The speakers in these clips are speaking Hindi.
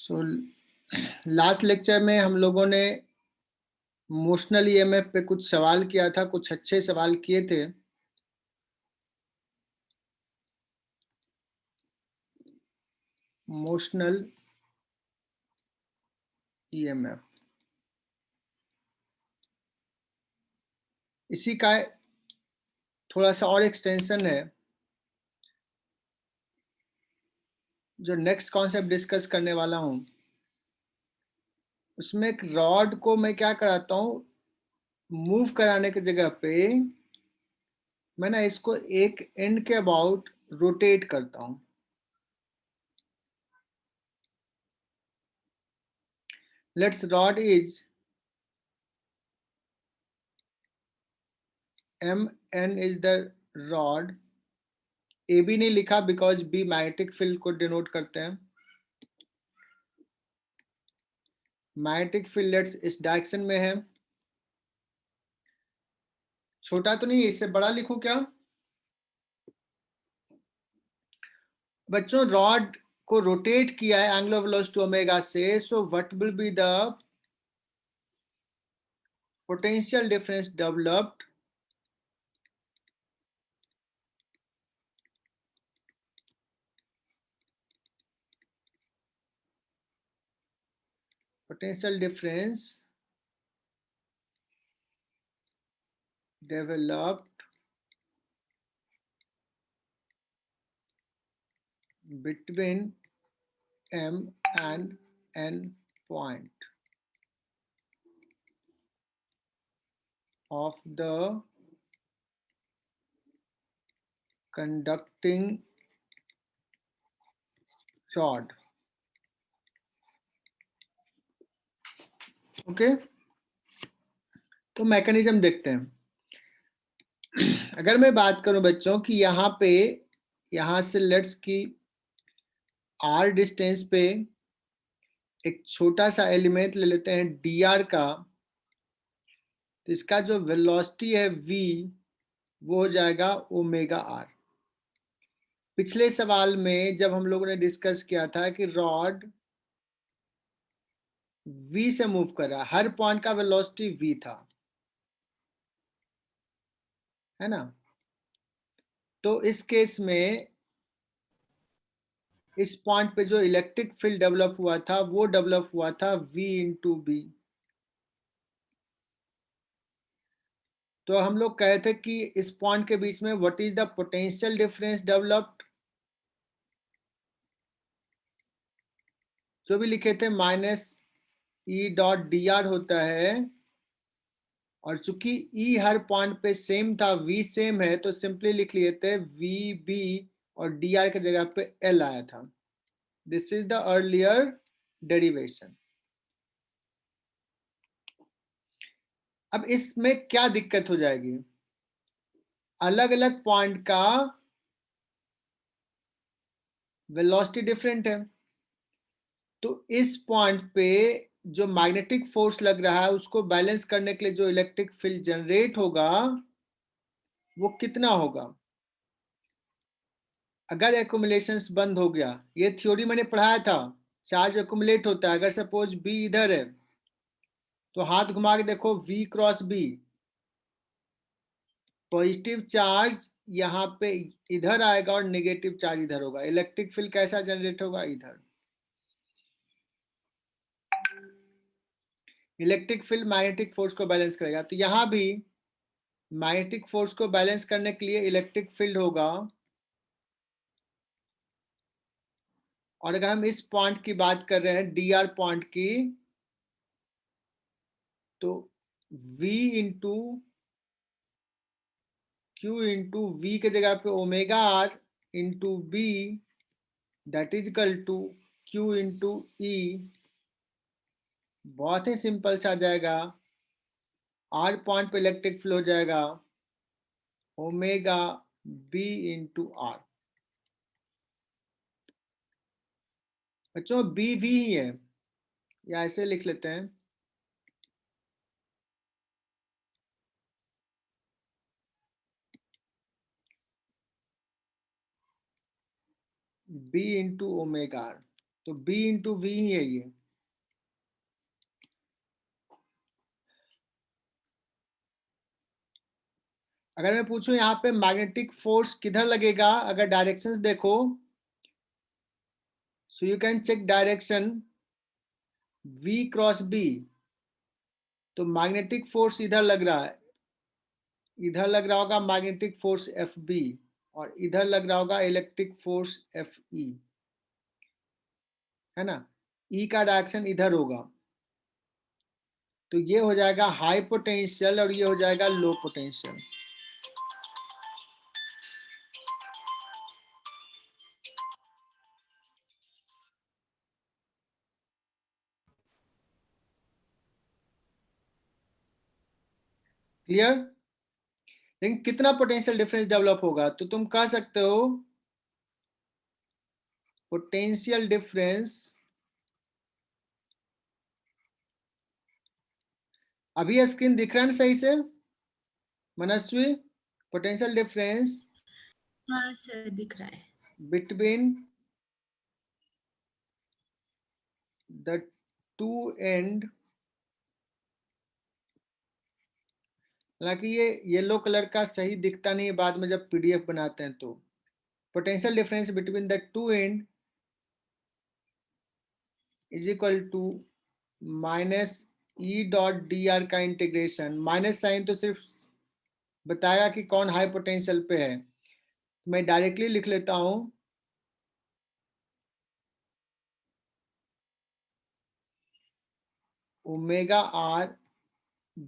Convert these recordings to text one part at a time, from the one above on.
सो लास्ट लेक्चर में हम लोगों ने मोशनल ईएमएफ पे कुछ सवाल किया था, कुछ अच्छे सवाल किए थे। मोशनल ईएमएफ इसी का थोड़ा सा और एक्सटेंशन है। जो नेक्स्ट कॉन्सेप्ट डिस्कस करने वाला हूं उसमें एक रॉड को मैं क्या कराता हूं, मूव कराने की जगह पे मैं ना इसको एक एंड के अबाउट रोटेट करता हूं। Let's rod is MN is the rod. A B नहीं लिखा बिकॉज बी मैग्नेटिक फील्ड को डिनोट करते हैं। मैग्नेटिक फील्ड लेट्स इस डायरेक्शन में है। छोटा तो नहीं है, इससे बड़ा लिखूं क्या बच्चों? रॉड को रोटेट किया है एंगुलर वेलोसिटी ओमेगा से, so what will be the potential difference developed potential difference developed between M and N point of the conducting rod. Okay, तो मैकेनिज्म देखते हैं। अगर मैं बात करूं बच्चों कि यहाँ पे, यहाँ से लेट्स की r डिस्टेंस पे एक छोटा सा एलिमेंट ले लेते हैं dr का, तो इसका जो वेलोसिटी है v वो हो जाएगा ओमेगा r। पिछले सवाल में जब हम लोगों ने डिस्कस किया था कि रॉड v से मूव कर रहा है, हर पॉइंट का वेलोसिटी v था, है ना? तो इस केस में इस पॉइंट पे जो इलेक्ट्रिक फील्ड डेवलप हुआ था वो डेवलप हुआ था v इंटू बी। तो हम लोग कहे थे कि इस पॉइंट के बीच में what is the potential difference developed, जो भी लिखे थे minus E dot d are होता है, और चूंकि ई हर पॉइंट पे सेम था, v सेम है, तो सिंपली लिख लिए थे वी बी और डी आर की जगह पे एल आया था। This is the earlier derivation. अब इसमें क्या दिक्कत हो जाएगी, अलग अलग पॉइंट का वेलोसिटी डिफरेंट है, तो इस पॉइंट पे जो मैग्नेटिक फोर्स लग रहा है उसको बैलेंस करने के लिए जो इलेक्ट्रिक फील्ड जनरेट होगा वो कितना होगा। अगर एक्युमुलेशंस बंद हो गया, ये थ्योरी मैंने पढ़ाया था, चार्ज एक्युमुलेट होता है। अगर सपोज बी इधर है तो हाथ घुमा के देखो v cross B, positive charge यहाँ पे इधर आएगा और नेगेटिव चार्ज इधर होगा। इलेक्ट्रिक फील्ड कैसा जनरेट होगा, इधर। इलेक्ट्रिक फील्ड मैग्नेटिक फोर्स को बैलेंस करेगा, तो यहाँ भी मैग्नेटिक फोर्स को बैलेंस करने के लिए इलेक्ट्रिक फील्ड होगा। और अगर हम इस पॉइंट की बात कर रहे हैं डी आर पॉइंट की, तो v into Q into V के जगह पे omega are into B, that is equal to Q into E. बहुत ही सिंपल सा आ जाएगा, आर पॉइंट पे इलेक्ट्रिक फील्ड हो जाएगा ओमेगा बी इंटू आर। बच्चों बी भी ही है, या ऐसे लिख लेते हैं बी इंटू ओमेगा आर। तो B इंटू वी ही है ये। अगर मैं पूछूं यहाँ पे मैग्नेटिक फोर्स किधर लगेगा, अगर डायरेक्शंस देखो, so you can check direction V cross B। तो मैग्नेटिक फोर्स इधर लग रहा है, इधर लग रहा होगा मैग्नेटिक फोर्स FB, और इधर लग रहा होगा इलेक्ट्रिक फोर्स FE, है ना। E का डायरेक्शन इधर होगा, तो ये हो जाएगा हाई पोटेंशियल और ये हो जाएगा लो पोटेंशियल। क्लियर। लेकिन कितना पोटेंशियल डिफरेंस डेवलप होगा, तो तुम कह सकते हो पोटेंशियल डिफरेंस, अभी स्क्रीन दिख रहा है ना सही से मनस्वी, पोटेंशियल डिफरेंस हाँ सर दिख रहा है। बिटवीन द टू एंड, हालांकि ये येलो कलर का सही दिखता नहीं है बाद में जब PDF बनाते हैं, तो potential difference between the two end is equal to minus E dot d r का इंटीग्रेशन, माइनस साइन तो सिर्फ बताया कि कौन हाई पोटेंशियल पे है, तो मैं डायरेक्टली लिख लेता हूं omega r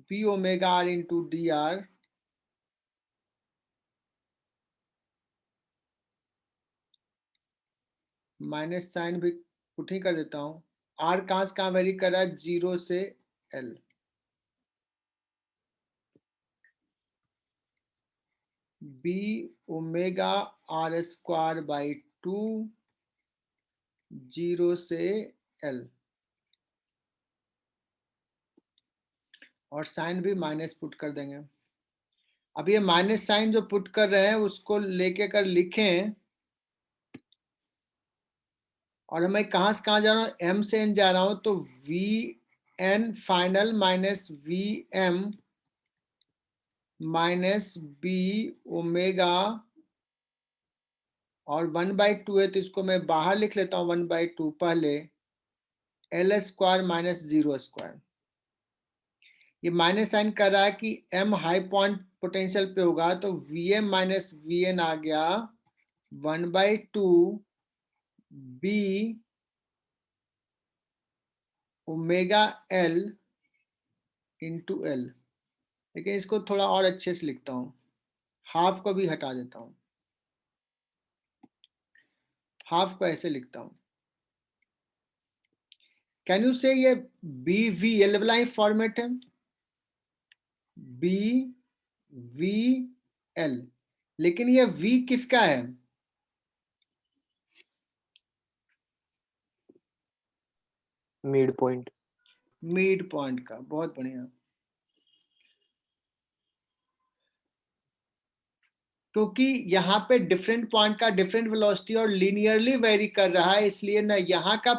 B omega are into D r minus sign भी पुट ही कर देता हूं। आर कहां से कहां वेरी कर रहा है, 0 से L, B omega r square by 2 0 से L, और साइन भी माइनस पुट कर देंगे। अब ये माइनस साइन जो पुट कर रहे हैं उसको लेके कर लिखें, और मैं कहां से कहां जा रहा हूं, M से N जा रहा हूं, तो V N final minus V M minus B omega, और 1/2 है तो इसको मैं बाहर लिख लेता हूं 1/2 पहले, L स्क्वायर माइनस 0 स्क्वायर। ये माइनस साइन कर रहा है कि M हाई पॉइंट पोटेंशियल पे होगा, तो VM माइनस VN आ गया 1/2 B omega L into L। लेकिन इसको थोड़ा और अच्छे से लिखता हूँ, हाफ को भी हटा देता हूँ, हाफ को ऐसे लिखता हूँ। कैन यू से ये BVL वाला ही फॉर्मेट है, BVL, लेकिन ये V किसका है, मिड पॉइंट। मिड पॉइंट का। बहुत बढ़िया, क्योंकि यहाँ पे डिफरेंट पॉइंट का डिफरेंट वेलोसिटी और लीनियरली वेरी कर रहा है, इसलिए ना यहाँ का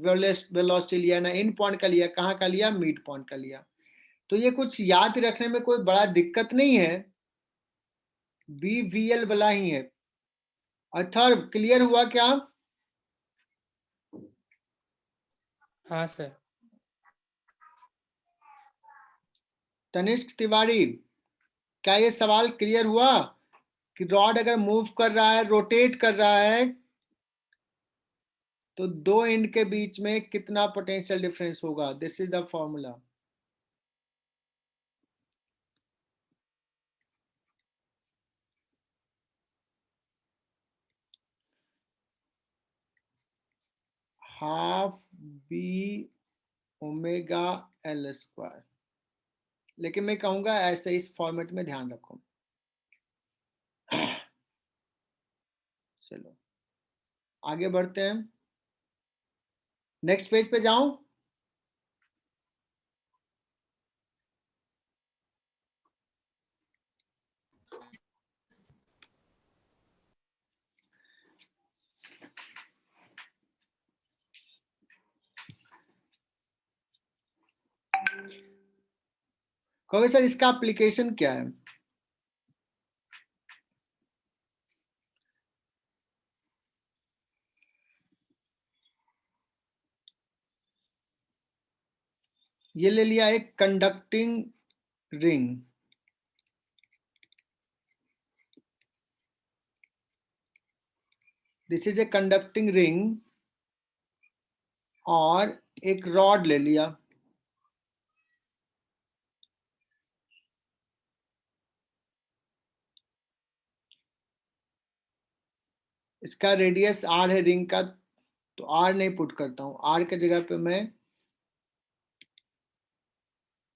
वेलोसिटी लिया ना इन पॉइंट का लिया, कहाँ का लिया, मिड पॉइंट का लिया। तो ये कुछ याद रखने में कोई बड़ा दिक्कत नहीं है, BVL वाला ही है। अथर्व क्लियर हुआ क्या? हाँ सर। तनिष्क तिवारी, क्या ये सवाल क्लियर हुआ कि रॉड अगर मूव कर रहा है, रोटेट कर रहा है, तो दो एंड के बीच में कितना पोटेंशियल डिफरेंस होगा? This is the formula. Half B omega L square, लेकिन मैं कहूंगा ऐसे इस फॉर्मेट में ध्यान रखो। चलो आगे बढ़ते हैं, नेक्स्ट पेज पे जाऊं। कहोगे सर इसका एप्लीकेशन क्या है? ये ले लिया एक conducting ring, this is a conducting ring, और एक रॉड ले लिया, इसका रेडियस r है रिंग का, तो r नहीं पुट करता हूं, r के जगह पे मैं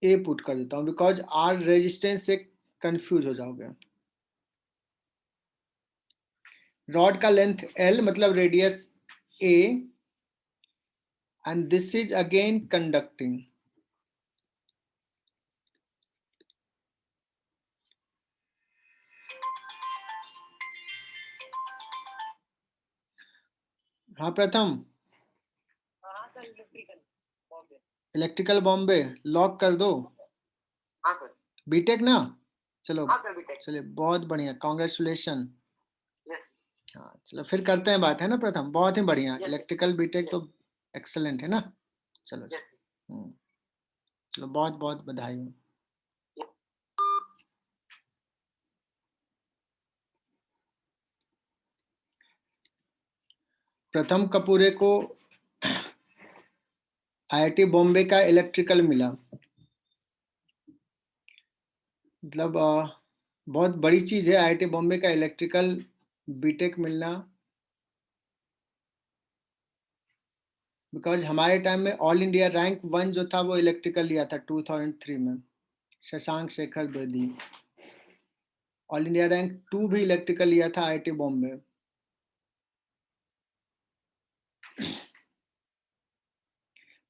a पुट कर देता हूं, बिकॉज r रेजिस्टेंस से कंफ्यूज हो जाओगे। रॉड का लेंथ l मतलब radius a, and this is again conducting. हाँ प्रथम, इलेक्ट्रिकल बॉम्बे लॉक कर दो। हाँ सर। बीटेक ना, चलो हाँ सर बीटेक। चलिए बहुत बढ़िया, कॉन्ग्रेचुलेशन। यस। हाँ चलो फिर करते हैं बात, है ना प्रथम, बहुत ही बढ़िया, Yes. इलेक्ट्रिकल बीटेक तो एक्सलेंट है ना। चलो यस। चलो बहुत बहुत बधाई हो। प्रथम कपूरे को आईआईटी बॉम्बे का इलेक्ट्रिकल मिला, मतलब बहुत बड़ी चीज है आईआईटी बॉम्बे का इलेक्ट्रिकल बीटेक मिलना, बिकॉज हमारे टाइम में ऑल इंडिया रैंक 1 जो था वो इलेक्ट्रिकल लिया था 2003 में, Shashank Shekhar Dwivedi. All India rank 2 भी इलेक्ट्रिकल लिया था आईआईटी बॉम्बे।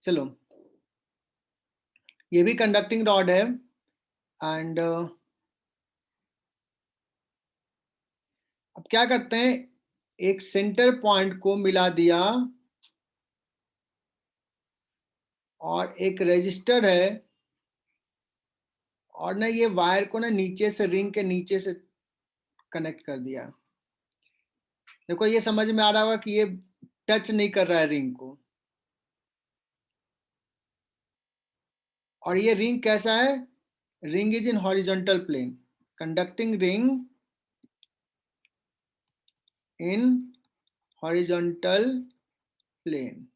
चलो ये भी कंडक्टिंग रॉड है, एंड अब क्या करते हैं, एक सेंटर पॉइंट को मिला दिया, और एक रजिस्टर है, और ना ये वायर को ना नीचे से, रिंग के नीचे से कनेक्ट कर दिया। देखो ये समझ में आ रहा होगा कि ये टच नहीं कर रहा है रिंग को, और ये रिंग कैसा है, ring is in horizontal plane, conducting ring in horizontal plane,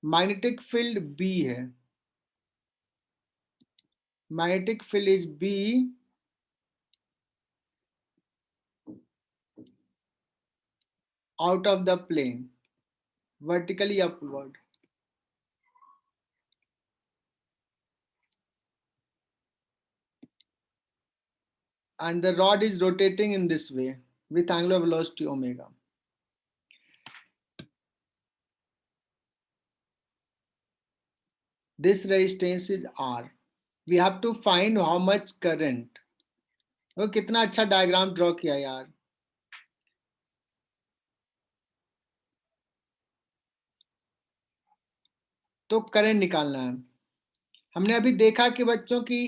magnetic field B है, magnetic field is B out of the plane, vertically upward. And the rod is rotating in this way with angular velocity omega. This resistance is R. We have to find how much current. तो कितना अच्छा डायग्राम ड्रॉ किया यार। तो करंट निकालना है। हमने अभी देखा कि बच्चों की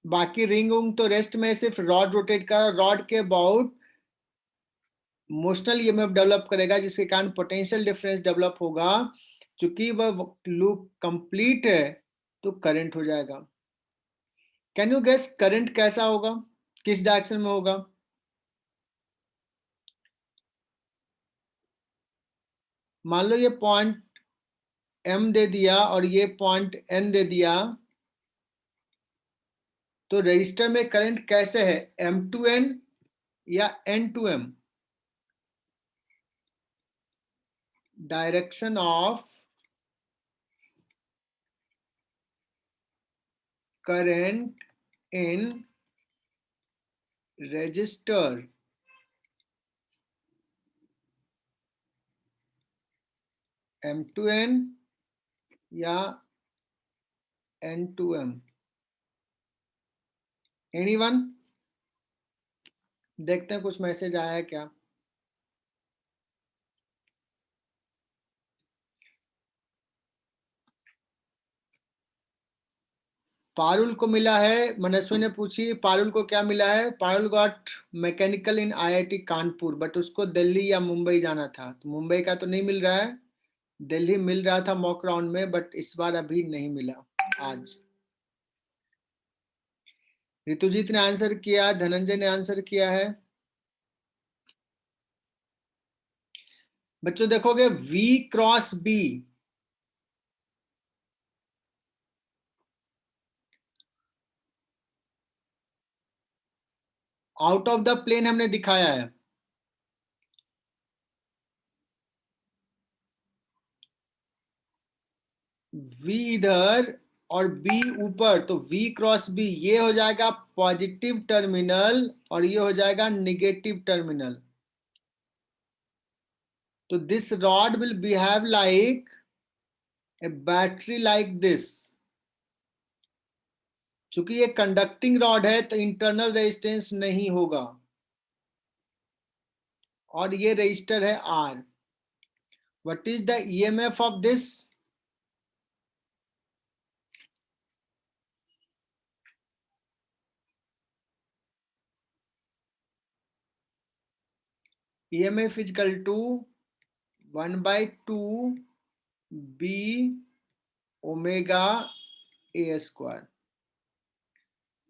बाकी रिंग उंग तो रेस्ट में सिर्फ रॉड रोटेट कर, रॉड के अबाउट मोशनल ईएमएफ डेवलप करेगा, जिसके कारण पोटेंशियल डिफरेंस डेवलप होगा। चूंकि वह लूप कंप्लीट है तो करंट हो जाएगा। कैन यू गेस करंट कैसा होगा, किस डायरेक्शन में होगा? मान लो ये पॉइंट M दे दिया और ये पॉइंट N दे दिया, तो रजिस्टर में करंट कैसे है, M2N या N2M? Direction of current in register M2N या N2M? एनीवन? देखते हैं कुछ मैसेज आया है क्या। पारुल को मिला है, मनस्वी ने पूछी पारुल को क्या मिला है। Parul got mechanical in IIT Kanpur, but उसको दिल्ली या मुंबई जाना था, तो मुंबई का तो नहीं मिल रहा है, दिल्ली मिल रहा था मॉक राउंड में, बट इस बार अभी नहीं मिला आज। ऋतुजीत ने आंसर किया, धनंजय ने आंसर किया है। बच्चों देखोगे V cross B, out of the plane हमने दिखाया है। V इधर और B ऊपर, तो V क्रॉस B ये हो जाएगा पॉजिटिव टर्मिनल और ये हो जाएगा निगेटिव टर्मिनल। तो this rod will behave like a battery like this. चूंकि ये कंडक्टिंग रॉड है तो इंटरनल रेजिस्टेंस नहीं होगा, और ये रेजिस्टर है R। What is the EMF of this? EMF is equal to 1/2 B omega A square.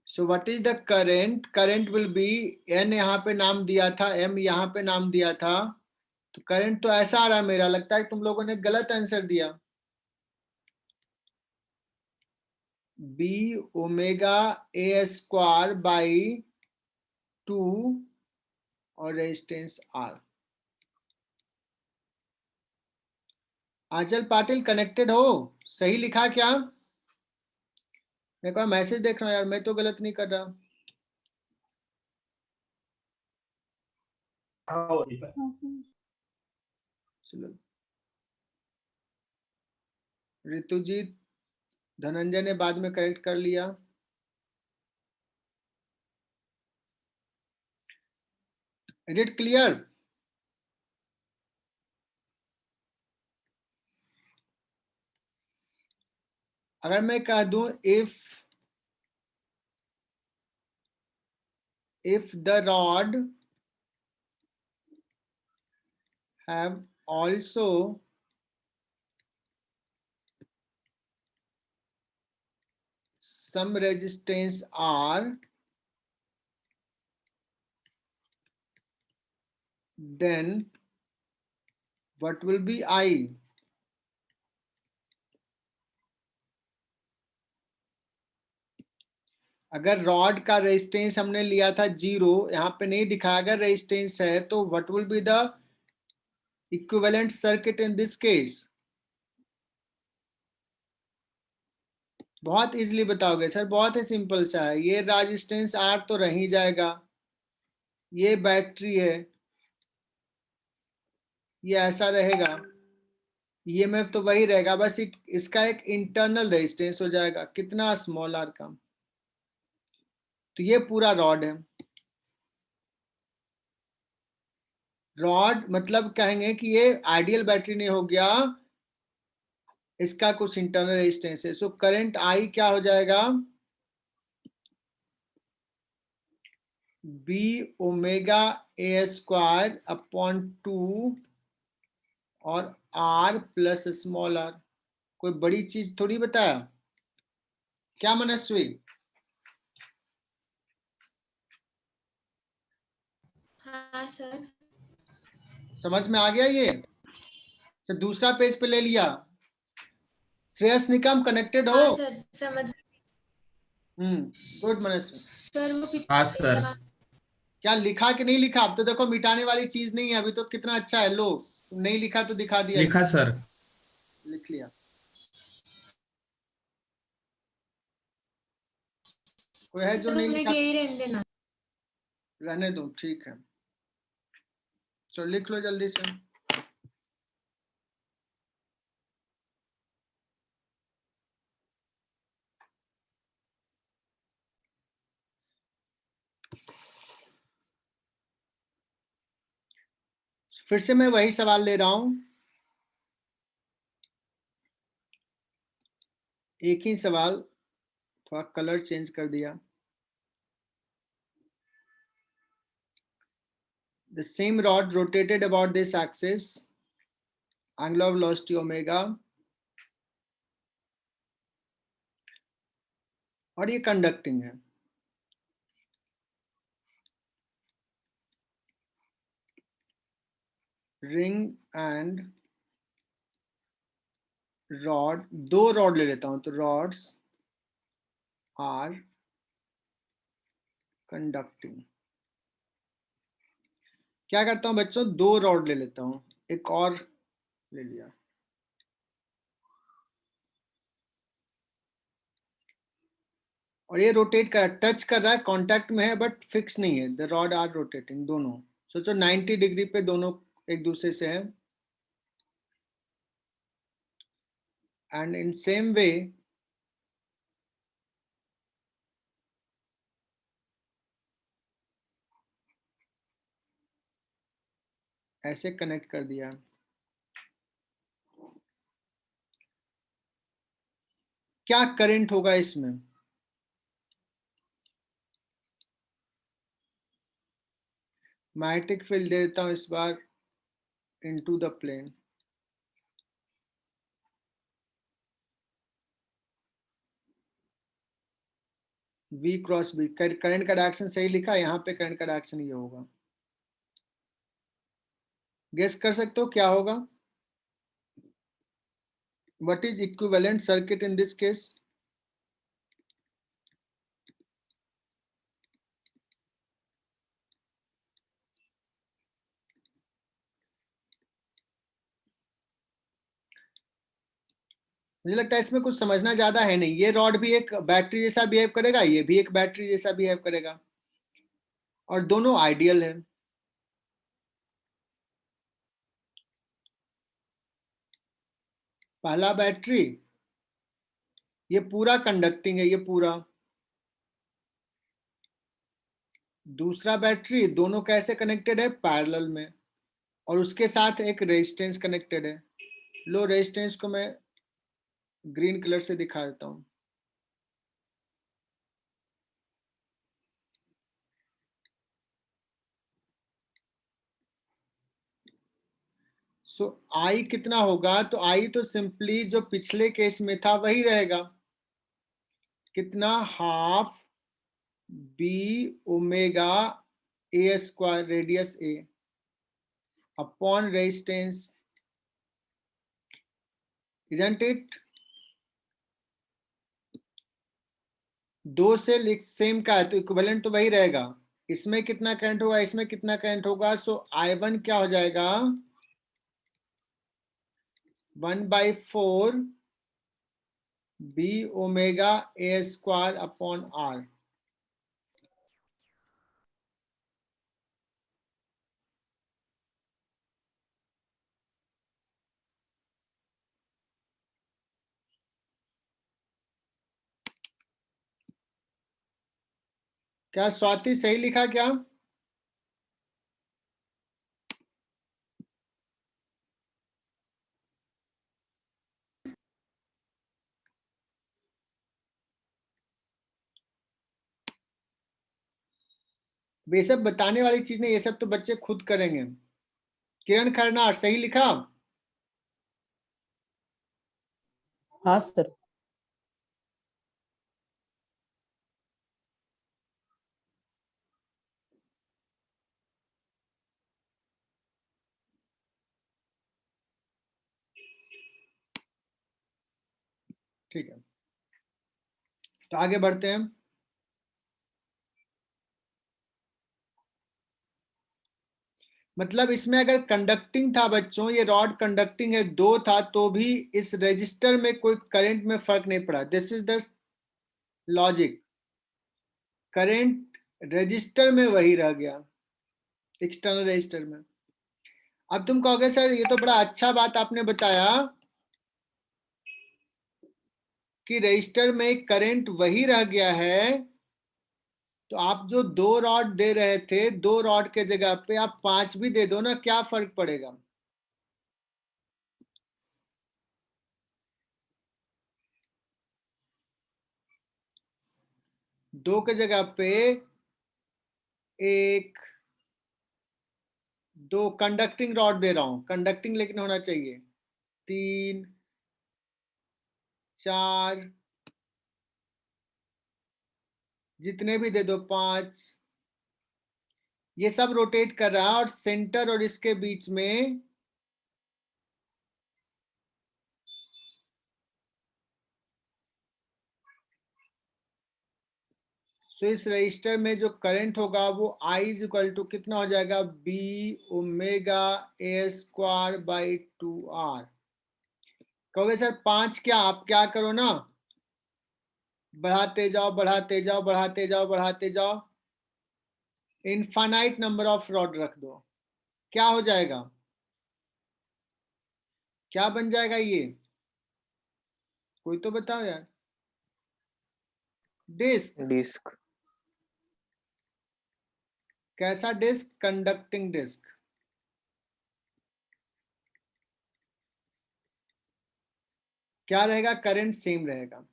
So what is the current? Current will be N यहाँ पे नाम दिया था, M यहाँ पे नाम दिया था, तो करंट तो ऐसा आ रहा है। मेरा लगता है तुम लोगों ने गलत आंसर दिया। B omega A square by 2 और रेजिस्टेंस R। आंचल पाटिल कनेक्टेड हो? सही लिखा क्या? मैं एक बार मैसेज देख रहा हूँ यार, मैं तो गलत नहीं कर रहा। चलो ऋतुजीत धनंजय ने बाद में करेक्ट कर लिया। Is it clear? अगर मैं कह दूं if the rod have also some resistance R, then what will be I? अगर रॉड का रेजिस्टेंस हमने लिया था 0, यहाँ पे नहीं दिखाया, अगर रेजिस्टेंस है तो what will be the equivalent circuit in this case? बहुत इजीली बताओगे सर, बहुत ही सिंपल सा है। ये रेजिस्टेंस R तो रह ही जाएगा, ये बैटरी है, ये ऐसा रहेगा, EMF तो वही रहेगा, बस इसका एक इंटरनल रेजिस्टेंस हो जाएगा, कितना स्मॉल r का। तो ये पूरा रॉड है। रॉड मतलब कहेंगे कि ये आइडियल बैटरी नहीं हो गया, इसका कुछ इंटरनल रेजिस्टेंस है। सो करंट I क्या हो जाएगा? B omega A square upon 2 और R प्लस स्मॉल r। कोई बड़ी चीज थोड़ी बताया क्या मनस्वी? हाँ सर। समझ में आ गया ये? तो दूसरा पेज पे ले लिया। श्रेयस निकम कनेक्टेड हो? हाँ सर समझ। गुड मनस्वी। सर वो पीछे हाँ सर। क्या लिखा कि नहीं लिखा? अब तो देखो मिटाने वाली चीज नहीं है, अभी तो कितना अच्छा है। लो नहीं लिखा तो दिखा दिया। लिखा सर। लिख लिया। कोई है जो नहीं लिखा? यही रहने देना। रहने दो, ठीक है। चलो लिख लो जल्दी से। फिर से मैं वही सवाल ले रहा हूं, एक ही सवाल, थोड़ा कलर चेंज कर दिया. The same rod rotated about this axis, angular velocity omega, और ये कंडक्टिंग है. रिंग एंड रॉड, 2 रॉड ले लेता हूं, तो रॉड्स आर कंडक्टिंग. क्या करता हूं बच्चों, 2 रॉड ले लेता हूं, एक और ले लिया. और ये रोटेट कर, टच कर रहा है, कांटेक्ट में है बट फिक्स नहीं है. द रॉड आर रोटेटिंग, दोनों सोचो 90 डिग्री पे दोनों एक दूसरे से है. एंड इन सेम वे ऐसे कनेक्ट कर दिया. क्या करंट होगा इसमें, मैग्नेटिक फील्ड दे देता हूं इस बार into the plane. V cross B, current का डायरेक्शन सही लिखा, यहाँ पे करंट का डायरेक्शन ये होगा. गेस कर सकते हो क्या होगा, what is equivalent circuit in this case. मुझे लगता है इसमें कुछ समझना ज्यादा है नहीं. ये रॉड भी एक बैटरी जैसा बिहेव करेगा, ये भी एक बैटरी जैसा बिहेव करेगा, और दोनों आइडियल है. पहला बैटरी ये पूरा कंडक्टिंग है, ये पूरा. दूसरा बैटरी दोनों कैसे कनेक्टेड है, पैरेलल में, और उसके साथ एक रेजिस्टेंस कनेक्टेड है. लो रेजिस्टेंस को मैं ग्रीन कलर से दिखा देता हूं. सो आई कितना होगा, तो आई तो सिंपली जो पिछले केस में था वही रहेगा. कितना, half B omega a square radius a upon resistance, isn't it. 2 से सेम का है तो इक्विवेलेंट तो वही रहेगा. इसमें कितना करंट होगा, इसमें कितना करंट होगा, सो I1 क्या हो जाएगा, 1/4 B omega a square upon R. क्या स्वाति सही लिखा क्या, ये सब बताने वाली चीज नहीं, ये सब तो बच्चे खुद करेंगे. किरण खरनार सही लिखा. हाँ सर. ठीक है, तो आगे बढ़ते हैं. मतलब इसमें अगर कंडक्टिंग था बच्चों, ये रॉड कंडक्टिंग है, 2 था, तो भी इस रजिस्टर में कोई करंट में फर्क नहीं पड़ा. This is the logic. Current register में वही रह गया, एक्सटर्नल रजिस्टर में. अब तुम कहोगे सर ये तो बड़ा अच्छा बात आपने बताया कि रजिस्टर में करंट वही रह गया है, तो आप जो 2 रॉड दे रहे थे, 2 रॉड के जगह पे आप 5 भी दे दो ना, क्या फर्क पड़ेगा. 2 के जगह पे 2 कंडक्टिंग रॉड दे रहा हूं, कंडक्टिंग लेकिन होना चाहिए, 3 4 जितने भी दे दो, 5, ये सब रोटेट कर रहा है और सेंटर और इसके बीच में सो इस रजिस्टर में जो करंट होगा वो I इज इक्वल टू कितना हो जाएगा, B omega A square by 2R। कहोगे सर 5 क्या, आप क्या करो ना, बढ़ाते जाओ बढ़ाते जाओ बढ़ाते जाओ बढ़ाते जाओ, इनफाइनाइट नंबर ऑफ रॉड रख दो, क्या हो जाएगा, क्या बन जाएगा ये, कोई तो बताओ यार, डिस्क। डिस्क। कैसा डिस्क, कंडक्टिंग डिस्क। क्या रहेगा, करंट सेम रहेगा।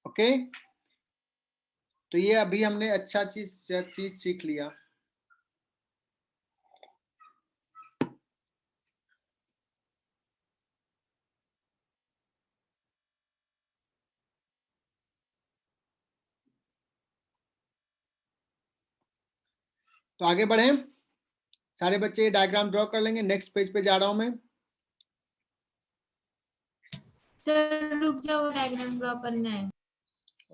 ओके, तो ये अभी हमने अच्छा चीज सीख लिया। तो आगे बढ़े, सारे बच्चे ये डायग्राम ड्रॉ कर लेंगे। नेक्स्ट पेज पे जा रहा हूं मैं। सर रुक जाओ, डायग्राम ड्रॉ करना है।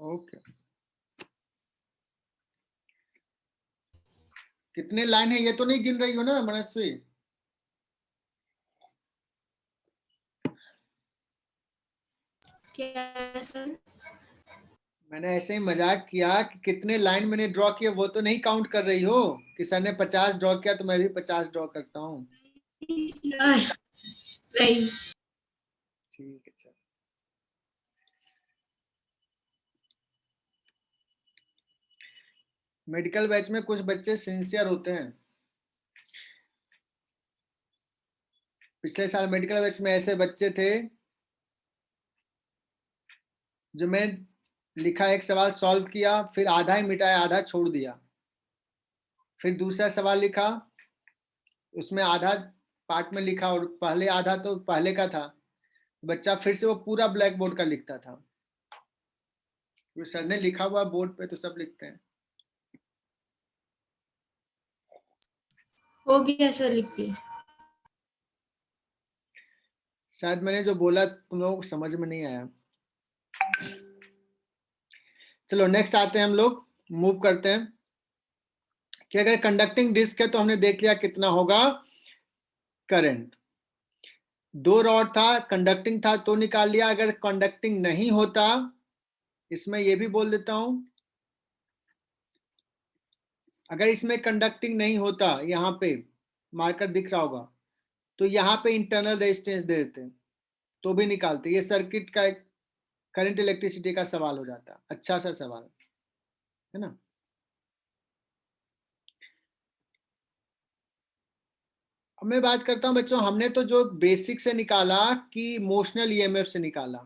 ओके, कितने लाइन है ये तो नहीं गिन रही हो ना मनस्वी? क्या सर? मैंने ऐसे ही मजाक किया कि कितने लाइन मैंने ड्रॉ किए वो तो नहीं काउंट कर रही हो, कि सर ने 50 ड्रॉ किया तो मैं भी 50 ड्रॉ करता हूँ। नहीं। ठीक है, चल। मेडिकल बैच में कुछ बच्चे सिंसियर होते हैं। पिछले साल मेडिकल बैच में ऐसे बच्चे थे जो मैं लिखा एक सवाल सॉल्व किया, फिर आधा ही मिटाया आधा छोड़ दिया, फिर दूसरा सवाल लिखा उसमें आधा पार्ट में लिखा और पहले आधा तो पहले का था, बच्चा फिर से वो पूरा ब्लैक बोर्ड का लिखता था। तो सर ने लिखा हुआ बोर्ड पे तो सब लिखते हैं। हो गया सर, लिख के। शायद मैंने जो बोला तुम लोगों को समझ में नहीं आया। चलो नेक्स्ट आते हैं, हम लोग मूव करते हैं कि अगर कंडक्टिंग डिस्क है तो हमने देख लिया कितना होगा करंट। 2 रॉड था, कंडक्टिंग था तो निकाल लिया। अगर कंडक्टिंग नहीं होता, इसमें ये भी बोल देता हूं, अगर इसमें कंडक्टिंग नहीं होता, यहाँ पे मार्कर दिख रहा होगा, तो यहाँ पे इंटरनल रेजिस्टेंस दे देते तो भी निकालते। ये सर्किट का एक करंट इलेक्ट्रिसिटी का सवाल हो जाता, अच्छा सा सवाल है ना। अब मैं बात करता हूं बच्चों, हमने तो जो बेसिक से निकाला कि मोशनल ईएमएफ से निकाला,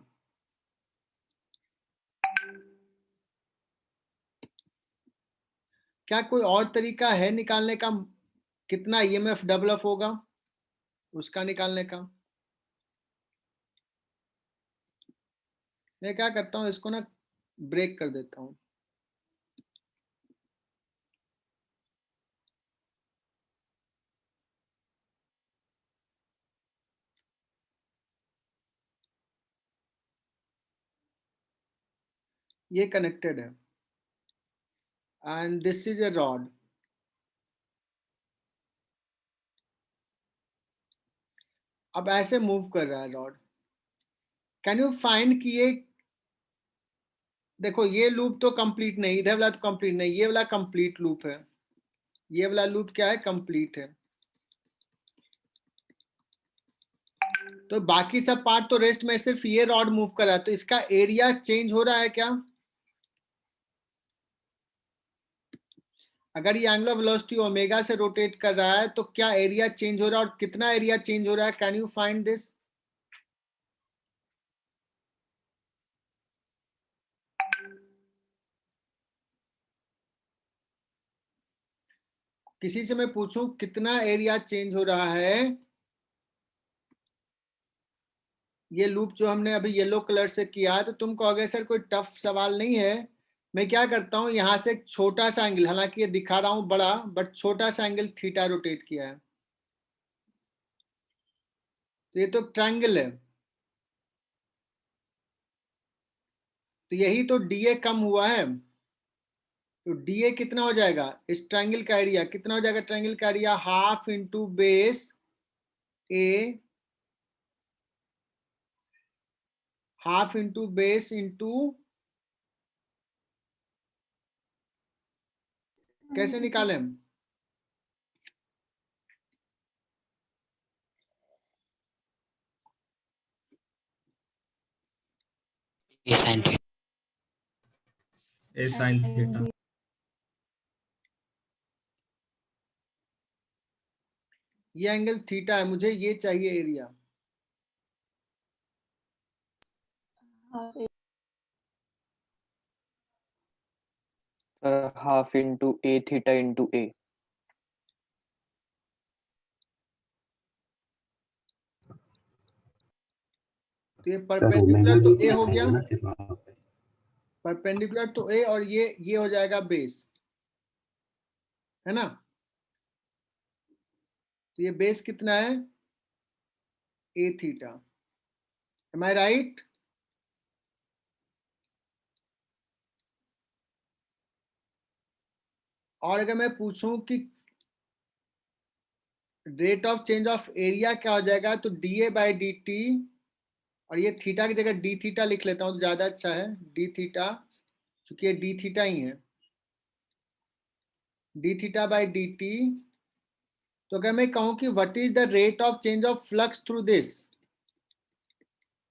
क्या कोई और तरीका है निकालने का, कितना ईएमएफ डेवलप होगा उसका निकालने का? मैं क्या करता हूं, इसको ना ब्रेक कर देता हूं। ये कनेक्टेड है and this is a rod. अब ऐसे मूव कर रहा है रॉड। कैन यू फाइंड कि ये, देखो ये लूप तो कंप्लीट नहीं, इधर वाला तो कंप्लीट नहीं, ये वाला कंप्लीट लूप है, ये वाला लूप क्या है, कंप्लीट है। तो बाकी सब पार्ट तो रेस्ट में सिर्फ ये रॉड मूव कर रहा है, तो इसका एरिया चेंज हो रहा है क्या? अगर ये एंगुलर वेलोसिटी ओमेगा से रोटेट कर रहा है तो क्या एरिया चेंज हो रहा है, और कितना एरिया चेंज हो रहा है? Can you find this? किसी से मैं पूछूं कितना एरिया चेंज हो रहा है, ये लूप जो हमने अभी येलो कलर से किया, तो तुम कहोगे सर कोई टफ सवाल नहीं है। मैं क्या करता हूं, यहां से एक छोटा सा एंगल, हालांकि ये दिखा रहा हूं बड़ा, बट छोटा सा एंगल थीटा रोटेट किया है। तो ये तो ट्रायंगल है, तो यही तो डीए कम हुआ है। तो डीए कितना हो जाएगा, इस ट्रायंगल का एरिया कितना हो जाएगा, ट्रायंगल का एरिया हाफ इंटू बेस ए, हाफ इंटू बेस इंटू, कैसे निकालें हम, ए साइन थीटा। ए साइन थीटा। ये एंगल थीटा है, मुझे ये चाहिए एरिया। सर हाफ इंटू ए थीटा इंटू ए। तो ये परपेंडिकुलर तो ए हो गया, परपेंडिकुलर तो ए, और ये हो जाएगा बेस, है ना। तो ये बेस कितना है, ए थीटा, एम आई राइट। और अगर मैं पूछूं कि rate of change of area क्या हो जाएगा, तो D A by D T, और ये थीटा की जगह डी थीटा लिख लेता हूं तो ज्यादा अच्छा है, डी थीटा, क्योंकि ये डी थीटा ही है, D theta by D T. तो अगर मैं कहूं कि what is the rate of change of flux through this,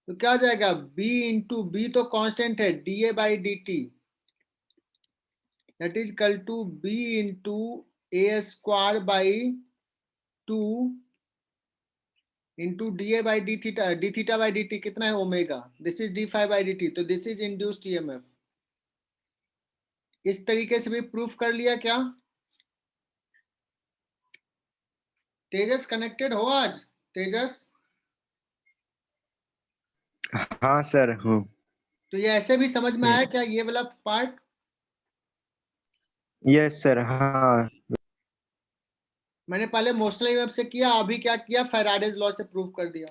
तो क्या हो जाएगा, बी इंटू बी तो कांस्टेंट है, D A by D T, that is equal to B into A square by 2 into D A by D theta by D T कितना है, omega, this is D five by D T, तो दिस इज इंड्यूस्ड ईएमएफ। इस तरीके से भी प्रूफ कर लिया क्या। तेजस कनेक्टेड हो आज, तेजस। हाँ सर हूँ। तो ये ऐसे भी समझ में आया क्या, ये वाला पार्ट। यस सर हाँ। मैंने पहले मोशनल ईएमएफ से किया, अभी क्या किया, फैराडेज लॉ से प्रूफ कर दिया।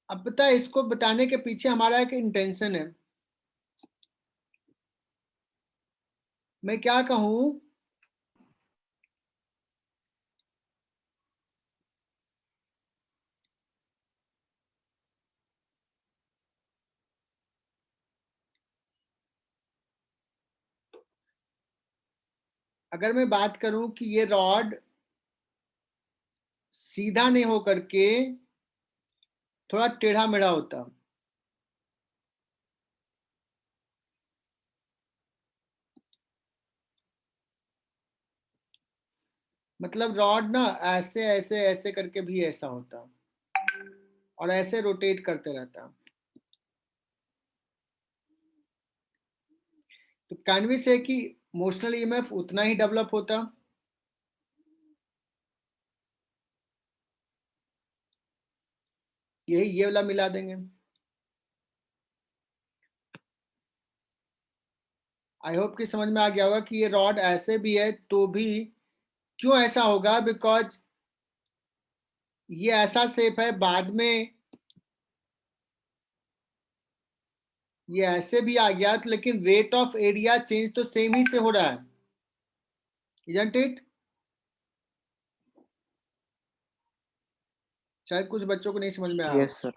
अब पता है, इसको बताने के पीछे हमारा एक इंटेंशन है। मैं क्या कहूं, अगर मैं बात करूं कि ये रॉड सीधा नहीं हो करके थोड़ा टेढ़ा मेढ़ा होता, मतलब रॉड ना ऐसे ऐसे ऐसे करके भी ऐसा होता, और ऐसे रोटेट करते रहता, तो कैन वी से कि मोशनल ईएमएफ उतना ही डेवलप होता। यही ये वाला मिला देंगे। आई होप कि समझ में आ गया होगा कि ये रॉड ऐसे भी है तो भी क्यों ऐसा होगा, बिकॉज ये ऐसा शेप है, बाद में ये ऐसे भी आ गया, लेकिन रेट ऑफ एरिया चेंज तो सेम ही से हो रहा है, isn't it? शायद कुछ बच्चों को नहीं समझ में आया। Yes sir.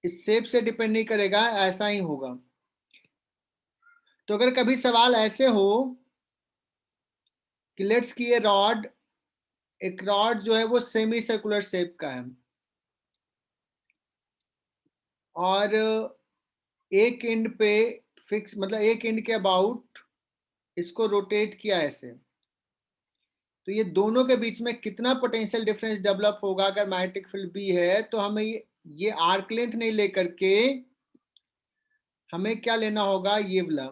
इस शेप से डिपेंड नहीं करेगा, ऐसा ही होगा। तो अगर कभी सवाल ऐसे हो कि लेट्स की ये रॉड, एक रॉड जो है वो सेमी सर्कुलर शेप का है, और एक एंड पे फिक्स, मतलब एक एंड के अबाउट इसको रोटेट किया ऐसे, तो ये दोनों के बीच में कितना पोटेंशियल डिफरेंस डेवलप होगा अगर मैग्नेटिक फील्ड बी है, तो हमें ये आर्क लेंथ नहीं लेकर के हमें क्या लेना होगा, ये वाला,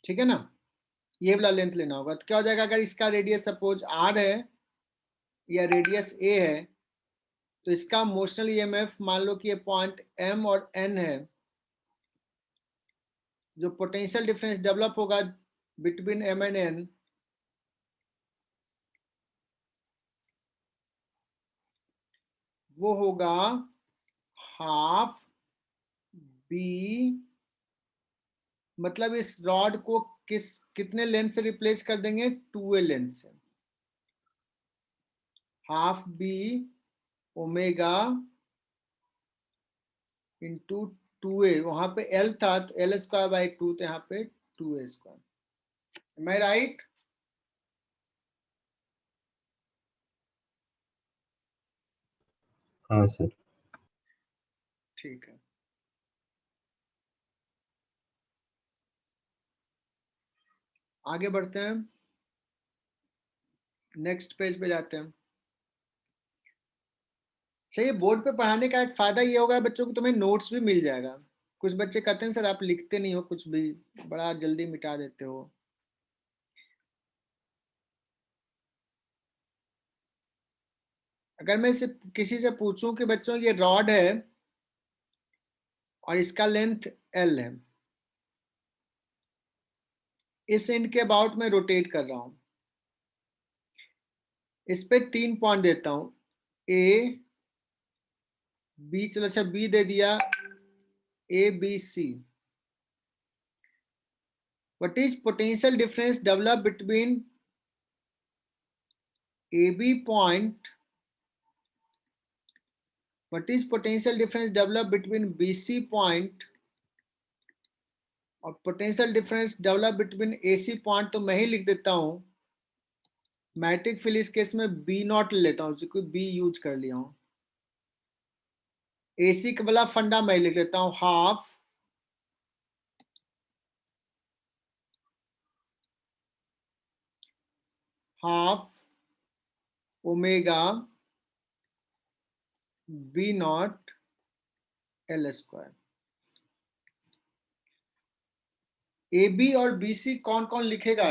ठीक है ना, ये वाला लेंथ लेना होगा। तो क्या हो जाएगा, अगर इसका रेडियस सपोज r है या रेडियस a है, तो इसका मोशनल ईएमएफ मान लो कि ये पॉइंट m और n है, जो पोटेंशियल डिफरेंस डेवलप होगा बिटवीन m एंड n, वो होगा हाफ b, मतलब इस रॉड को कितने लेंथ से रिप्लेस कर देंगे, 2a लेंथ से। Half b omega into 2a, वहां पे l था तो l स्क्वायर बाई 2, तो यहाँ पे 2a स्क्वायर। एम आई राइट? हाँ सर। ठीक है, आगे बढ़ते हैं, नेक्स्ट पेज पे जाते हैं। सही, बोर्ड पे पढ़ाने का एक फायदा ये होगा बच्चों को, तुम्हें नोट्स भी मिल जाएगा। कुछ बच्चे कहते हैं सर आप लिखते नहीं हो कुछ भी, बड़ा जल्दी मिटा देते हो। अगर मैं किसी से पूछूं कि बच्चों ये रॉड है और इसका लेंथ l है, इस एंड के अबाउट में रोटेट कर रहा हूं, इस पे 3 पॉइंट देता हूं, a b, चलो अच्छा b दे दिया, a b c। What is potential difference develop between ab point, what is potential difference develop between bc point और potential difference develop between AC point. तो मैं ही लिख देता हूं, मैट्रिक फिल इस केस में B नॉट ले लेता हूं, क्योंकि B यूज कर लिया हूं। AC का वाला फंडा मैं लिख लेता हूं, half omega B not L square. AB और BC कौन कौन लिखेगा?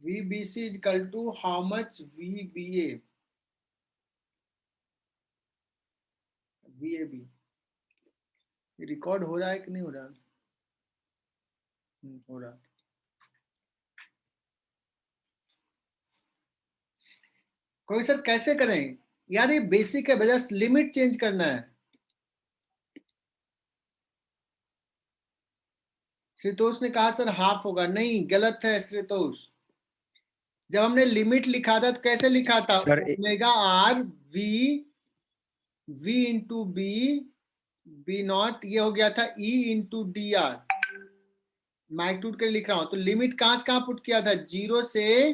VBC is equal to how much VBA? VAB record हो रहा है कि नहीं हो रहा? हो रहा। कोई सर कैसे करें यार, ये बेसिक है, बस लिमिट चेंज करना है। श्रीतोष ने कहा सर हाफ होगा, नहीं गलत है श्रीतोष। जब हमने लिमिट लिखा था तो कैसे लिखा था, sir omega R V into B not, ये हो गया था E into D R. Magnitude के लिए लिख रहा हूं, तो लिमिट कहां से कहां पुट किया था, 0 से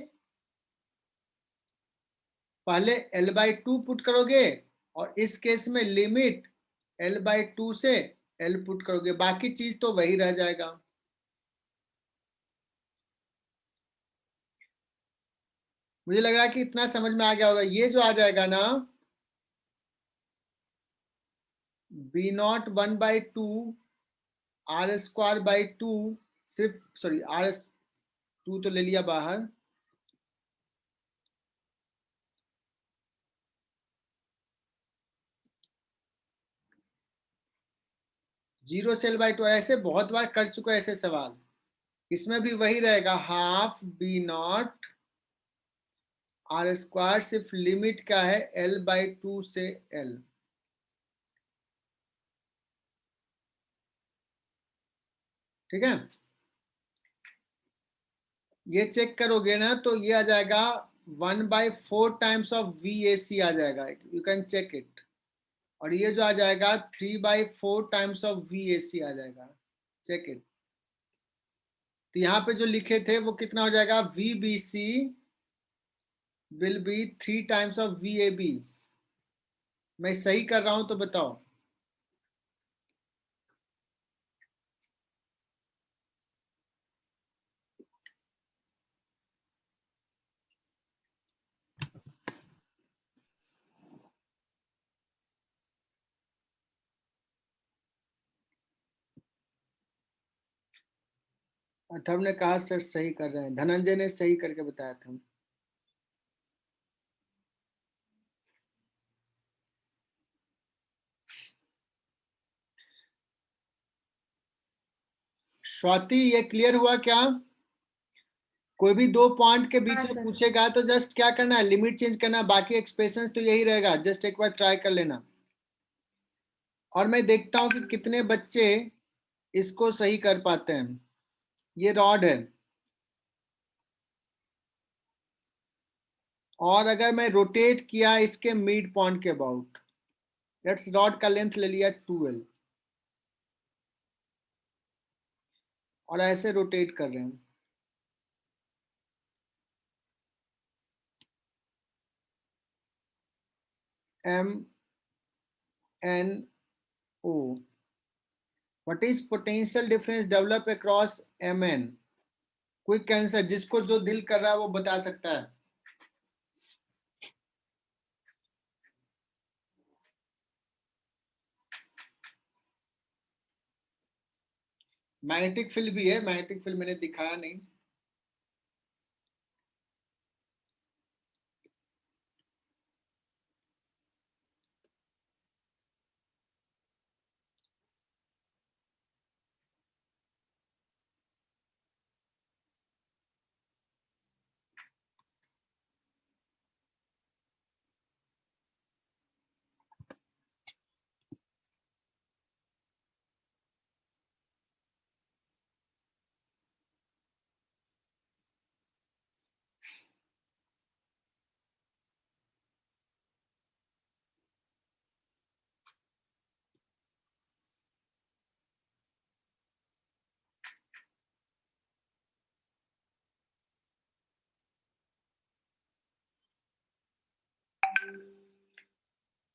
पहले L/2 पुट करोगे, और इस केस में लिमिट L/2 से L पुट करोगे, बाकी चीज तो वही रह जाएगा। मुझे लग रहा है कि इतना समझ में आ गया होगा। ये जो आ जाएगा ना, B not 1/2 R square by 2, सिर्फ सॉरी R2 तो ले लिया बाहर, जीरो से L/2। ऐसे बहुत बार कर चुका है ऐसे सवाल, इसमें भी वही रहेगा, half B not R square, सिर्फ लिमिट क्या है L/2 से L। ठीक है, ये चेक करोगे ना तो ये आ जाएगा 1/4 टाइम्स ऑफ VAC आ जाएगा, यू कैन चेक इट। और ये जो आ जाएगा 3/4 टाइम्स ऑफ VAC आ जाएगा, चेक इट। तो यहाँ पे जो लिखे थे वो कितना हो जाएगा, VBC will be 3 times of VAB। मैं सही कर रहा हूं तो बताओ। अथर्व ने कहा सर सही कर रहे हैं, धनंजय ने सही करके बताया था। स्वाति ये क्लियर हुआ क्या? कोई भी दो पॉइंट के बीच हाँ, में सर। पूछेगा तो जस्ट क्या करना है, लिमिट चेंज करना है, बाकी एक्सप्रेशन तो यही रहेगा, जस्ट एक बार ट्राई कर लेना। और मैं देखता हूं कि कितने बच्चे इसको सही कर पाते हैं। ये रॉड है, और अगर मैं रोटेट किया इसके मिड पॉइंट के अबाउट, लेट्स रॉड का लेंथ ले लिया 12 और ऐसे रोटेट कर रहे हैं, MNO, what is potential difference develop across MN? Quick answer, जिसको जो दिल कर रहा है वो बता सकता है। मैग्नेटिक फील्ड भी है, मैग्नेटिक फील्ड मैंने दिखाया नहीं।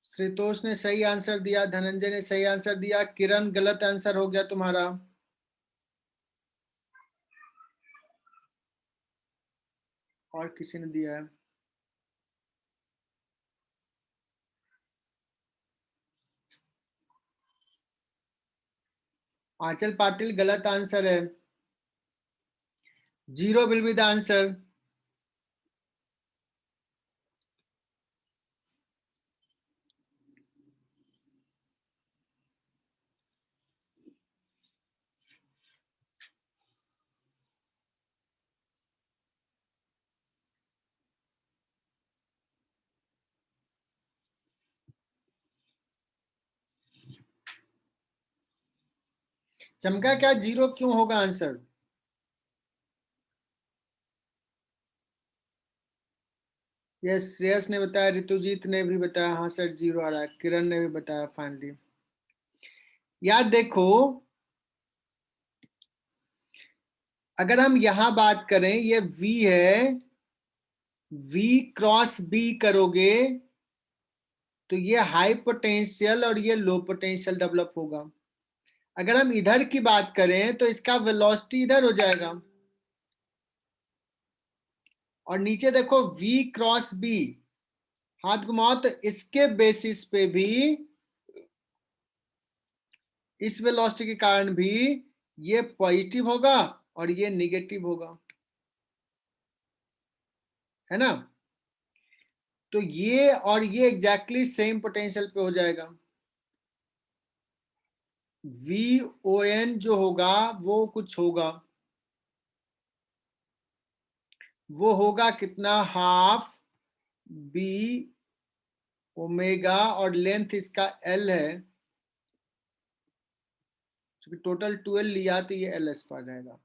श्रीतोष ने सही आंसर दिया, धनंजय ने सही आंसर दिया, किरण गलत आंसर हो गया तुम्हारा। और किसी ने दिया है? आंचल पाटिल गलत आंसर है, 0 विल बी द आंसर। चमका क्या 0 क्यों होगा आंसर? यस, श्रेयस ने बताया, ऋतुजीत ने भी बताया, हाँ सर 0 आ रहा है, किरण ने भी बताया फाइनली। याद देखो, अगर हम यहां बात करें, ये V है, V क्रॉस B करोगे तो ये हाई पोटेंशियल और ये लो पोटेंशियल डेवलप होगा। अगर हम इधर की बात करें तो इसका वेलोसिटी इधर हो जाएगा, और नीचे देखो V क्रॉस B, हाथ घुमाओ तो इसके बेसिस पे भी, इस वेलोसिटी के कारण भी ये पॉजिटिव होगा और ये निगेटिव होगा, है ना? तो ये और ये एग्जैक्टली सेम पोटेंशियल पे हो जाएगा। VON जो होगा वो कुछ होगा, वो होगा कितना, हाफ B ओमेगा, और लेंथ इसका L है, क्योंकि टोटल 12 लिया तो ये L स्क्वायर रहेगा।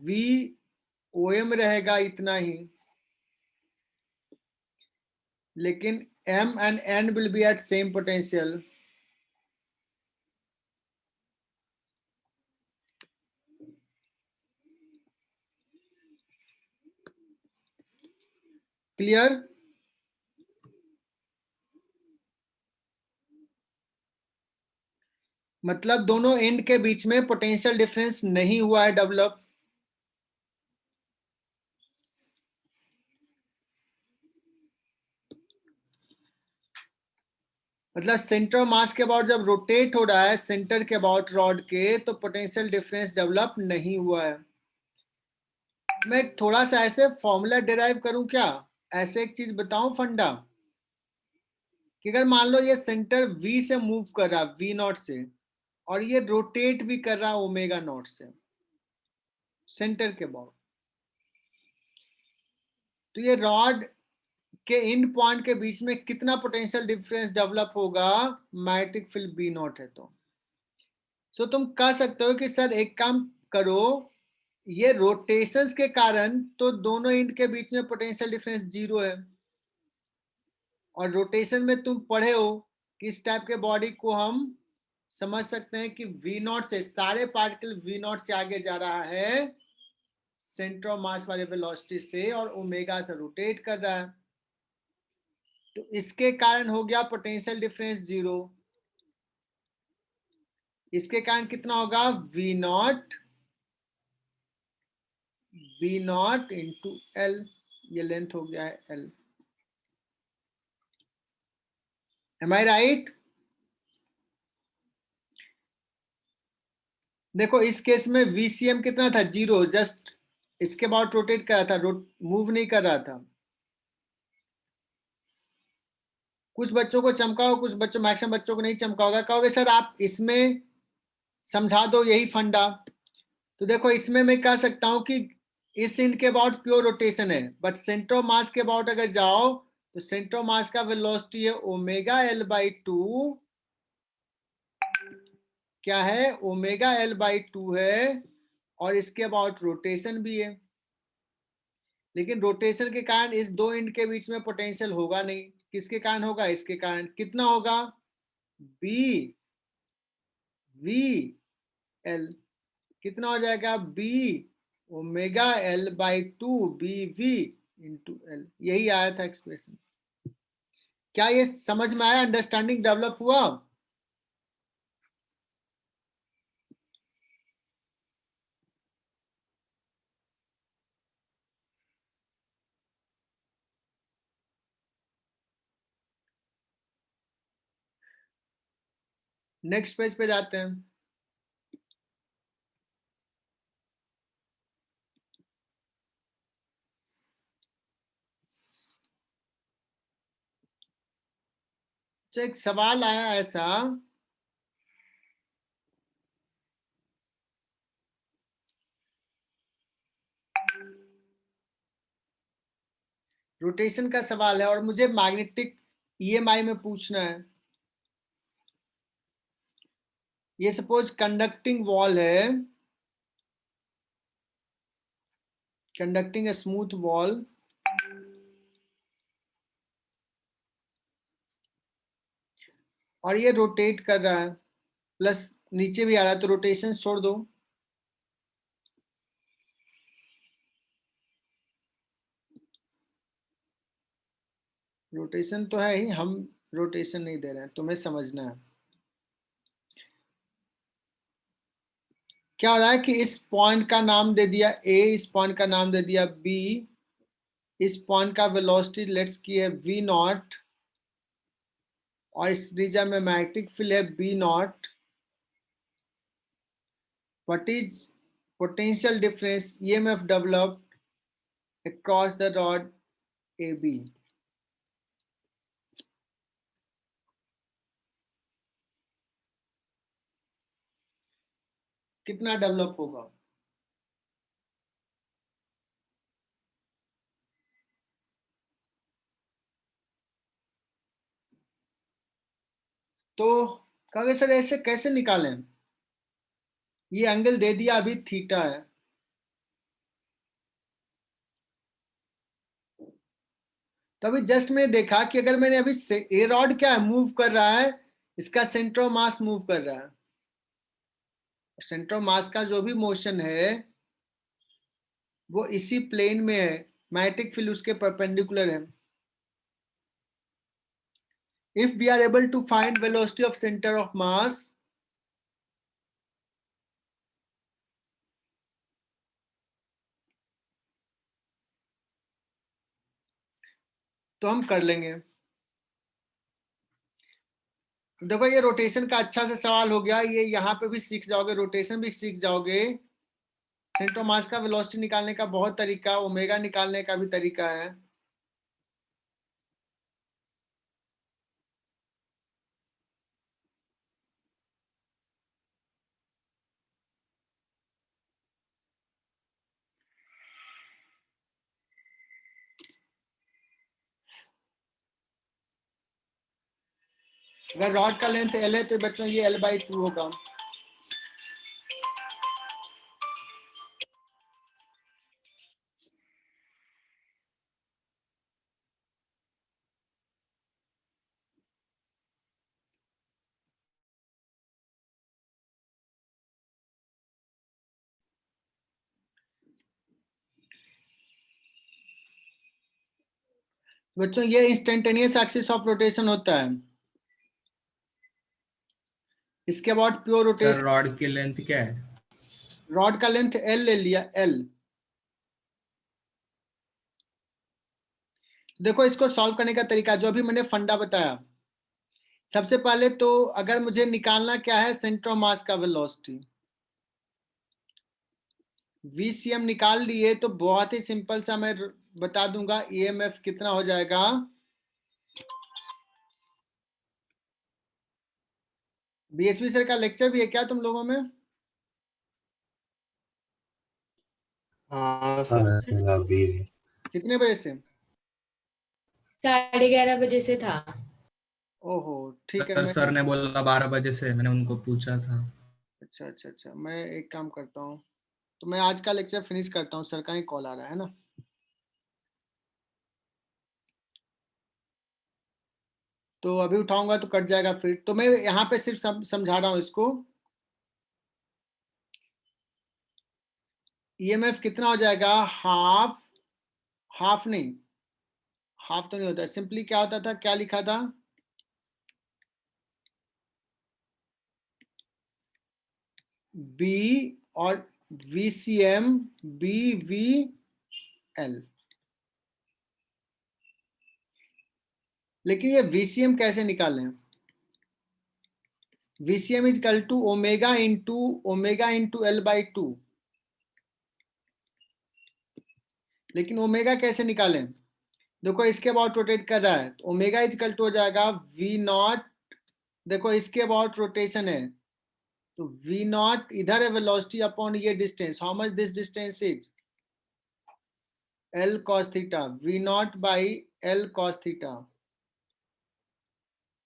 VOM रहेगा इतना ही, लेकिन M and N will be at same potential। Clear? मतलब दोनों एंड के बीच में पोटेंशियल डिफरेंस नहीं हुआ है डेवलप। मतलब सेंटर मास के अबाउट जब रोटेट हो रहा है सेंटर के अबाउट रॉड के, तो पोटेंशियल डिफरेंस डेवलप नहीं हुआ है। मैं थोड़ा सा ऐसे फॉर्मूला डिराइव करूं क्या, ऐसे एक चीज बताऊं फंडा, कि अगर मान लो ये सेंटर V से मूव कर रहा, V नॉट से, और ये रोटेट भी कर रहा ओमेगा नॉट से सेंटर के अबाउट, तो ये रॉड के एंड पॉइंट के बीच में कितना पोटेंशियल डिफरेंस डेवलप होगा, मैग्नेटिक फील्ड B नॉट है तो। सो तुम कह सकते हो कि सर एक काम करो, ये रोटेशंस के कारण तो दोनों एंड के बीच में पोटेंशियल डिफरेंस 0 है, और रोटेशन में तुम पढ़े हो कि इस टाइप के बॉडी को हम समझ सकते हैं कि V नॉट से सारे पार्टिकल V नॉट से आगे जा रहा है सेंटर ऑफ मास वाले वेलोसिटी से, और ओमेगा से रोटेट कर रहा है, तो इसके कारण हो गया पोटेंशियल डिफरेंस 0। इसके कारण कितना होगा, V नॉट इंटू L, ये लेंथ हो गया है L। Am I right? देखो इस केस में VCM कितना था, 0, जस्ट इसके बाद रोटेट कर रहा था, मूव नहीं कर रहा था। कुछ बच्चों को चमका हो, कुछ बच्चों, मैक्सिमम बच्चों को नहीं चमका होगा। कहोगे सर आप इसमें समझा दो यही फंडा, तो देखो इसमें मैं कह सकता हूं कि इस एंड के अबाउट प्योर रोटेशन है, बट सेंटर ऑफ मास के अबाउट अगर जाओ तो सेंटर ऑफ मास का वेलोसिटी है ओमेगा L बाई 2, क्या है, ओमेगा L बाई 2 है, और इसके अबाउट रोटेशन भी है, लेकिन रोटेशन के कारण इस दो एंड के बीच में पोटेंशियल होगा नहीं। किसके कारण होगा, इसके कारण। कितना होगा, B V L, कितना हो जाएगा, B omega L by 2 BV into L, यही आया था एक्सप्रेशन। क्या ये समझ में आया, अंडरस्टैंडिंग डेवलप हुआ? नेक्स्ट पेज पे जाते हैं। तो एक सवाल आया ऐसा, रोटेशन का सवाल है और मुझे मैग्नेटिक EMI में पूछना है। ये सपोज कंडक्टिंग वॉल है, कंडक्टिंग ए स्मूथ वॉल, और ये रोटेट कर रहा है, प्लस नीचे भी आ रहा है, तो रोटेशन छोड़ दो। रोटेशन तो है ही, हम रोटेशन नहीं दे रहे हैं, तुम्हें समझना है क्या हो रहा है कि इस पॉइंट का नाम दे दिया A, इस पॉइंट का नाम दे दिया B, इस पॉइंट का वेलोसिटी लेट्स की है V नॉट, और इस रीजन में मैग्नेटिक फील्ड है B not. What is potential difference EMF developed across the rod AB? कितना डेवलप होगा? तो कहोगे सर ऐसे कैसे निकालें, ये एंगल दे दिया अभी थीटा है, तो अभी जस्ट मैंने देखा कि अगर मैंने अभी ए रॉड क्या है, मूव कर रहा है, इसका सेंटर ऑफ मास मूव कर रहा है, सेंटर ऑफ मास का जो भी मोशन है वो इसी प्लेन में है, मैग्नेटिक फील्ड उसके परपेंडिकुलर है। If we are able to find velocity of center of mass, तो हम कर लेंगे। देखो ये रोटेशन का अच्छा से सवाल हो गया, ये यहाँ पे भी सीख जाओगे, रोटेशन भी सीख जाओगे। सेंटर ऑफ मास का वेलोसिटी निकालने का बहुत तरीका, ओमेगा निकालने का भी तरीका है। अगर रॉड का लेंथ L है तो बच्चों ये L/2 होगा। बच्चों ये इंस्टेंटेनियस एक्सिस ऑफ रोटेशन होता है। इसके बाद प्योर सर रोटेशन। रॉड की लेंथ क्या है? रॉड का लेंथ L ले लिया, L। देखो इसको सॉल्व करने का तरीका जो अभी मैंने फंडा बताया। सबसे पहले तो अगर मुझे निकालना क्या है, सेंटर ऑफ मास का वेलोसिटी, VCM निकाल लिए तो बहुत ही सिंपल सा मैं बता दूंगा EMF कितना हो जाएगा। BSV सर का लेक्चर भी है क्या तुम लोगों में? हाँ सर। कितने बजे से? 11:30 बजे से था। ओहो ठीक है। सर मैं सर ने बोला 12 बजे से, मैंने उनको पूछा था। अच्छा अच्छा अच्छा, मैं एक काम करता हूँ, तो मैं आज का लेक्चर फिनिश करता हूँ, सर का ही कॉल आ रहा है ना। तो अभी उठाऊंगा तो कट जाएगा फिर, तो मैं यहाँ पे सिर्फ समझा रहा हूँ इसको। EMF कितना हो जाएगा, हाफ, हाफ नहीं, हाफ तो नहीं होता, सिंपली क्या होता था, क्या लिखा था, B और VCM, BVL। लेकिन ये VCM कैसे निकालें? VCM is equal to omega into L/2। लेकिन ओमेगा कैसे निकालें? देखो इसके अबाउट रोटेट कर रहा है तो ओमेगा इज इक्वल टू हो जाएगा V0। देखो इसके अबाउट रोटेशन है तो V0 इधर है वेलोसिटी अपॉन ये distance, how much this distance is L cos theta, V0 by L cos theta,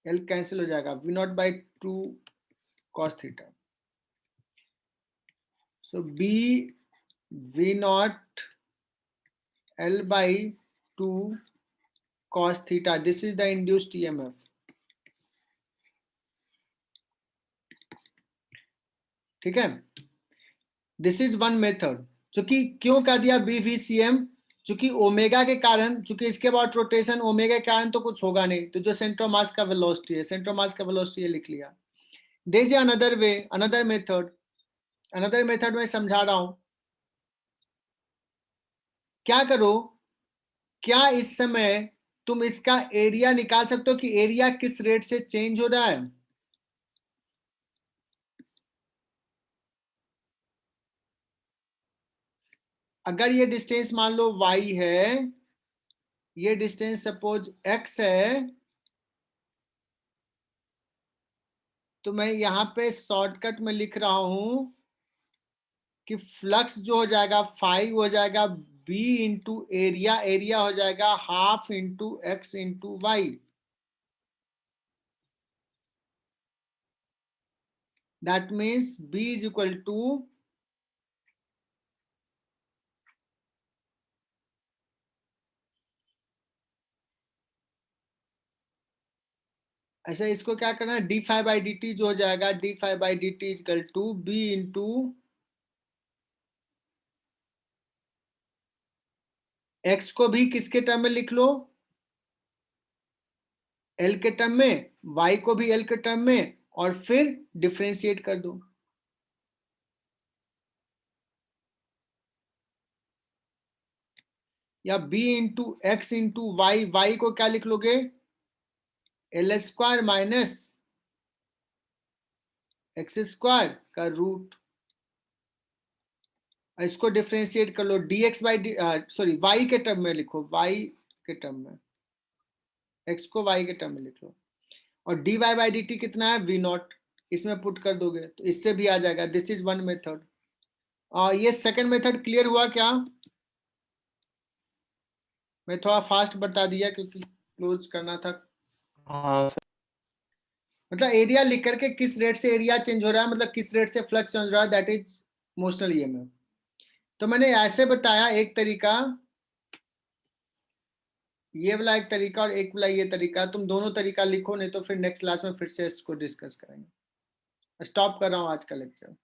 L cancel हो जाएगा, V0 by 2 cos theta. So B V0 L by 2 cos theta. This is the induced EMF. ठीक है, दिस इज वन मेथड। चूंकि क्यों कह दिया BVCM, चूंकि ओमेगा के कारण, चूंकि इसके बाद रोटेशन ओमेगा के कारण तो कुछ होगा नहीं, तो जो सेंटर मास का वेलोसिटी है, सेंटर मास का वेलोसिटी लिख लिया। There is another way, another method, another method में समझा रहा हूं। क्या करो, क्या इस समय तुम इसका एरिया निकाल सकते हो कि एरिया किस रेट से चेंज हो रहा है? अगर ये डिस्टेंस मान लो y है, ये डिस्टेंस सपोज x है, तो मैं यहां पे शॉर्टकट में लिख रहा हूं कि फ्लक्स जो हो जाएगा 5 हो जाएगा b इंटू एरिया, एरिया हो जाएगा half into x into y. That means b is equal to ऐसा, इसको क्या करना है, d∅dt जो हो जाएगा d∅dt is equal to b into x को भी किसके टर्म में लिख लो, L के टर्म में, y को भी L के टर्म में, और फिर डिफरेंशिएट कर दो। या b into x into y, y को क्या लिख लोगे, L square minus x square का रूट, इसको डिफरेंशिएट कर लो, dx बाई सॉरी y के टर्म में लिखो, y के टर्म में, x को y के टर्म में लिख लो, और dy बाई dt कितना है v नॉट, इसमें पुट कर दोगे तो इससे भी आ जाएगा। This is one method. ये सेकंड मेथड क्लियर हुआ क्या? मैं थोड़ा फास्ट बता दिया क्योंकि क्लोज करना था। हाँ सर। मतलब एरिया लिख करके किस रेट से एरिया चेंज हो रहा है, मतलब किस रेट से फ्लक्स चेंज हो रहा है, दैट इज मोशनल ईएमएफ। तो मैंने ऐसे बताया एक तरीका, ये वाला एक तरीका और एक वाला ये तरीका, तुम दोनों तरीका लिखो, नहीं तो फिर नेक्स्ट क्लास में फिर से इसको डिस्कस करेंगे। स्टॉप कर रहा हूँ आज का लेक्चर।